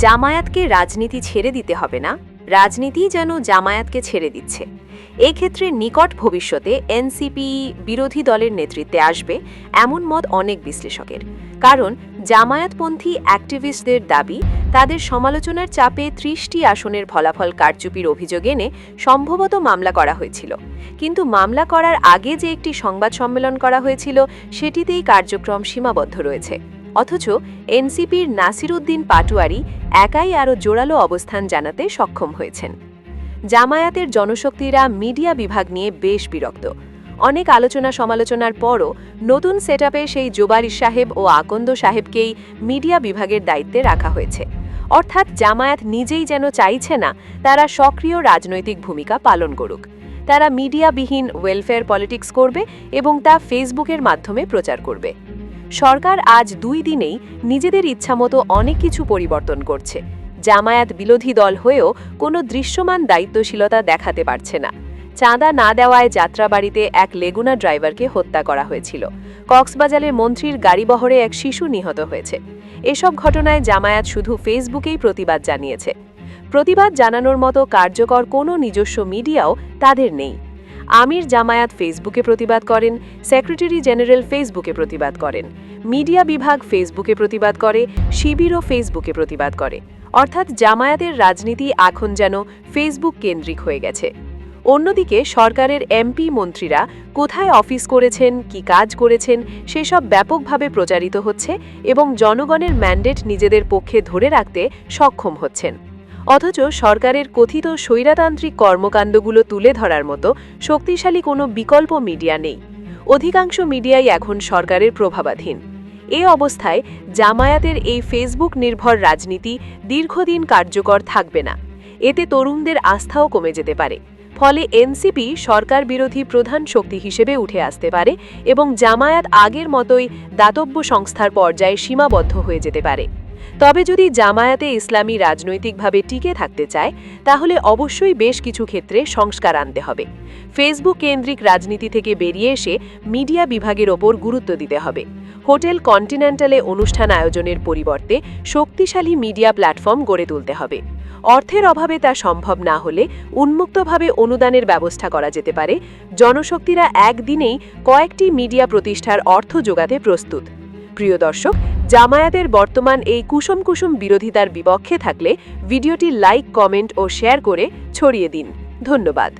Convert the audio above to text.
জামায়াতকে রাজনীতি ছেড়ে দিতে হবে না, রাজনীতি যেন জামায়াতকে ছেড়ে দিচ্ছে। এই ক্ষেত্রে নিকট ভবিষ্যতে এনসিপি বিরোধী দলের নেতৃত্বে আসবে এমন মত অনেক বিশ্লেষকের। কারণ জামায়াতপন্থী অ্যাক্টিভিস্টদের দাবি, তাদের সমালোচনার চাপে ৩০টি আসনের ফলাফল কারচুপির অভিযোগ এনে সম্ভবত মামলা করা হয়েছিল। কিন্তু মামলা করার আগে যে একটি সংবাদ সম্মেলন করা হয়েছিল, সেটিতেই কার্যক্রম সীমাবদ্ধ রয়েছে। অথচ এনসিপির নাসিরউদ্দিন পাটোয়ারি একাই আরও জোরালো অবস্থান জানাতে সক্ষম হয়েছেন। জামায়াতের জনশক্তিরা মিডিয়া বিভাগ নিয়ে বেশ বিরক্ত। অনেক আলোচনা সমালোচনার পরও নতুন সেটআপে সেই জোবারি সাহেব ও আকন্দ সাহেবকেই মিডিয়া বিভাগের দায়িত্বে রাখা হয়েছে। অর্থাৎ জামায়াত নিজেই যেন চাইছে না তারা সক্রিয় রাজনৈতিক ভূমিকা পালন করুক। তারা মিডিয়াবিহীন ওয়েলফেয়ার পলিটিক্স করবে এবং তা ফেসবুকের মাধ্যমে প্রচার করবে। সরকার আজ 2 দিনেই নিজেদের ইচ্ছামতো অনেক কিছু পরিবর্তন করছে। জামায়াত বিরোধী দল হয়েও কোনো দৃশ্যমান দায়িত্বশীলতা দেখাতে পারছে না। চাঁদা না দেওয়ায় যাত্রাবাড়িতে এক লেগুনা ড্রাইভারকে হত্যা করা হয়েছিল। কক্সবাজারের মন্ত্রীর গাড়িবহরে এক শিশু নিহত হয়েছে। এসব ঘটনায় জামায়াত শুধু ফেসবুকেই প্রতিবাদ জানিয়েছে। প্রতিবাদ জানানোর মতো কার্যকর কোনো নিজস্ব মিডিয়াও তাদের নেই। আমির জামায়াত ফেসবুকে প্রতিবাদ করেন, সেক্রেটারি জেনারেল ফেসবুকে প্রতিবাদ করেন, মিডিয়া বিভাগ ফেসবুকে প্রতিবাদ করে, শিবিরও ফেসবুকে প্রতিবাদ করে। অর্থাৎ জামায়াতের রাজনীতি এখন যেন ফেসবুক কেন্দ্রিক হয়ে গেছে। অন্যদিকে সরকারের এমপি মন্ত্রীরা কোথায় অফিস করেছেন, কি কাজ করেছেন, সেসব ব্যাপকভাবে প্রচারিত হচ্ছে এবং জনগণের ম্যান্ডেট নিজেদের পক্ষে ধরে রাখতে সক্ষম হচ্ছেন। অথচ সরকারের কথিত স্বৈরতান্ত্রিক কর্মকাণ্ডগুলো তুলে ধরার মতো শক্তিশালী কোনো বিকল্প মিডিয়া নেই। অধিকাংশ মিডিয়াই এখন সরকারের প্রভাবাধীন। এ অবস্থায় জামায়াতের এই ফেসবুক নির্ভর রাজনীতি দীর্ঘদিন কার্যকর থাকবে না। এতে তরুণদের আস্থাও কমে যেতে পারে। ফলে এনসিপি সরকার বিরোধী প্রধান শক্তি হিসেবে উঠে আসতে পারে এবং জামায়াত আগের মতোই দাতব্য সংস্থার পর্যায়ে সীমাবদ্ধ হয়ে যেতে পারে। তবে যদি জামায়াতে ইসলামী রাজনৈতিকভাবে টিকে থাকতে চায়, তাহলে অবশ্যই বেশ কিছু ক্ষেত্রে সংস্কার আনতে হবে। ফেসবুক কেন্দ্রিক রাজনীতি থেকে বেরিয়ে এসে মিডিয়া বিভাগের ওপর গুরুত্ব দিতে হবে। হোটেল কন্টিনেন্টালে অনুষ্ঠান আয়োজনের পরিবর্তে শক্তিশালী মিডিয়া প্ল্যাটফর্ম গড়ে তুলতে হবে। অর্থের অভাবে তা সম্ভব না হলে উন্মুক্তভাবে অনুদানের ব্যবস্থা করা যেতে পারে। জনশক্তিরা একদিনেই কয়েকটি মিডিয়া প্রতিষ্ঠার অর্থ যোগাতে প্রস্তুত। প্রিয় দর্শক, জামায়াতের বর্তমান এই কুসুম বিরোধিতার বিপক্ষে থাকলে ভিডিওটি লাইক, কমেন্ট ও শেয়ার করে ছড়িয়ে দিন। ধন্যবাদ।